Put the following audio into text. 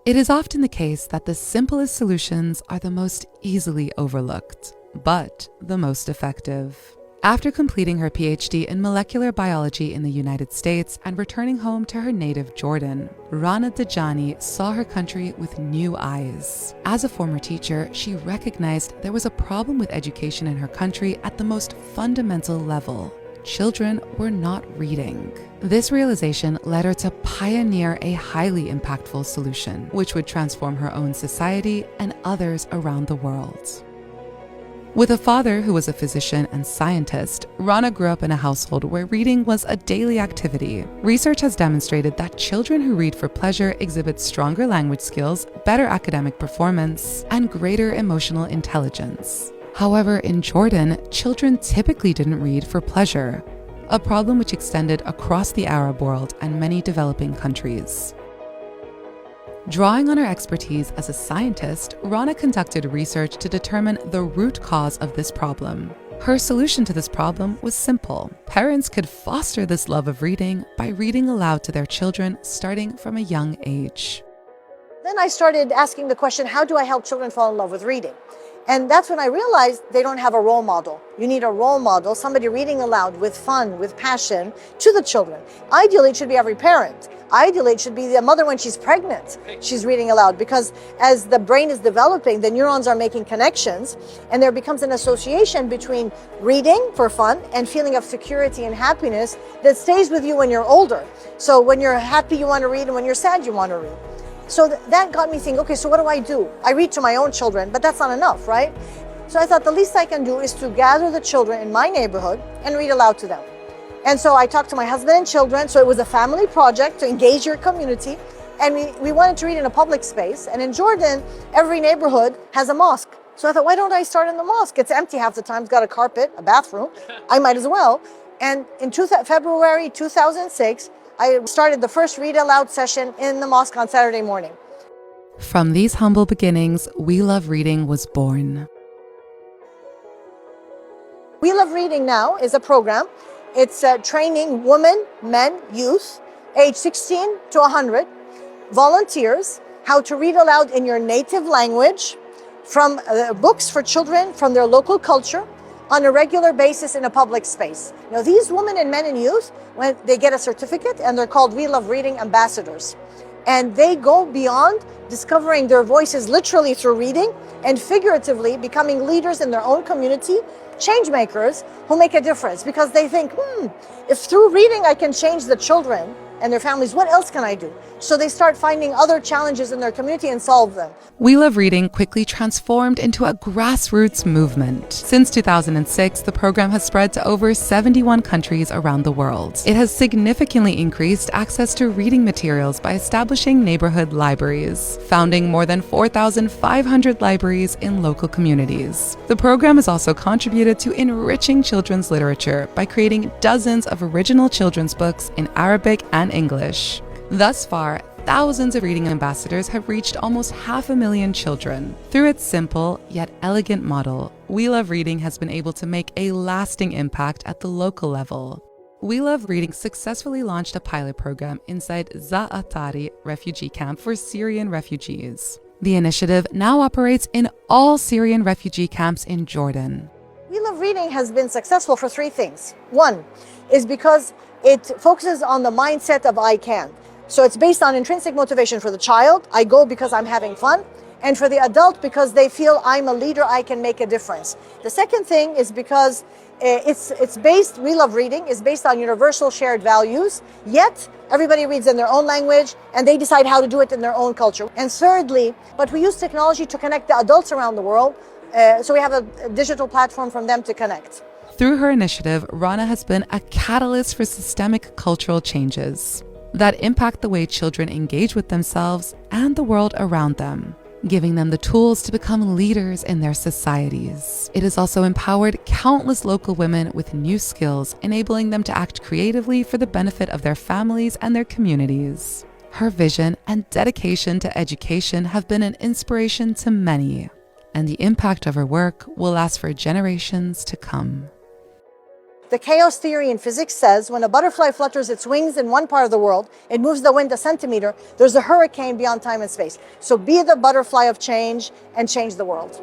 It is often the case that the simplest solutions are the most easily overlooked, but the most effective. After completing her PhD in molecular biology in the United States and returning home to her native Jordan, Rana Dajani saw her country with new eyes. As a former teacher, she recognized there was a problem with education in her country at the most fundamental level. Children were not reading. This realization led her to pioneer a highly impactful solution, which would transform her own society and others around the world. With a father who was a physician and scientist, Rana grew up in a household where reading was a daily activity. Research has demonstrated that children who read for pleasure exhibit stronger language skills, better academic performance, and greater emotional intelligence. However, in Jordan, children typically didn't read for pleasure, a problem which extended across the Arab world and many developing countries. Drawing on her expertise as a scientist, Rana conducted research to determine the root cause of this problem. Her solution to this problem was simple. Parents could foster this love of reading by reading aloud to their children starting from a young age. Then I started asking the question, how do I help children fall in love with reading? And that's when I realized they don't have a role model. You need a role model, somebody reading aloud with fun, with passion to the children. Ideally, it should be every parent. Ideally, it should be the mother when she's pregnant. She's reading aloud because as the brain is developing, the neurons are making connections and there becomes an association between reading for fun and feeling of security and happiness that stays with you when you're older. So when you're happy, you want to read, and when you're sad, you want to read. So that got me thinking, okay, so what do? I read to my own children, but that's not enough, right? So I thought the least I can do is to gather the children in my neighborhood and read aloud to them. And so I talked to my husband and children, so it was a family project to engage your community. And we wanted to read in a public space. And in Jordan, every neighborhood has a mosque. So I thought, why don't I start in the mosque? It's empty half the time, it's got a carpet, a bathroom. I might as well. And in February 2006, I started the first read aloud session in the mosque on Saturday morning. From these humble beginnings, We Love Reading was born. We Love Reading now is a program. It's training women, men, youth, age 16 to 100, volunteers, how to read aloud in your native language from books for children from their local culture on a regular basis in a public space. Now, these women and men and youth, when they get a certificate, and they're called We Love Reading ambassadors. And they go beyond discovering their voices literally through reading and figuratively becoming leaders in their own community, change makers who make a difference because they think, if through reading I can change the children and their families, what else can I do? So they start finding other challenges in their community and solve them. We Love Reading quickly transformed into a grassroots movement. Since 2006, the program has spread to over 71 countries around the world. It has significantly increased access to reading materials by establishing neighborhood libraries, founding more than 4,500 libraries in local communities. The program has also contributed to enriching children's literature by creating dozens of original children's books in Arabic and English. Thus far, thousands of reading ambassadors have reached almost 500,000 children. Through its simple yet elegant model, We Love Reading has been able to make a lasting impact at the local level. We Love Reading successfully launched a pilot program inside Za'atari refugee camp for Syrian refugees. The initiative now operates in all Syrian refugee camps in Jordan. We Love Reading has been successful for three things. One is because it focuses on the mindset of I can. So it's based on intrinsic motivation for the child. I go because I'm having fun. And for the adult, because they feel I'm a leader, I can make a difference. The second thing is because We Love Reading is based on universal shared values, yet everybody reads in their own language and they decide how to do it in their own culture. And thirdly, but we use technology to connect the adults around the world. So we have a digital platform from them to connect. Through her initiative, Rana has been a catalyst for systemic cultural changes that impact the way children engage with themselves and the world around them, giving them the tools to become leaders in their societies. It has also empowered countless local women with new skills, enabling them to act creatively for the benefit of their families and their communities. Her vision and dedication to education have been an inspiration to many, and the impact of her work will last for generations to come. The chaos theory in physics says when a butterfly flutters its wings in one part of the world, it moves the wind a centimeter, there's a hurricane beyond time and space. So be the butterfly of change and change the world.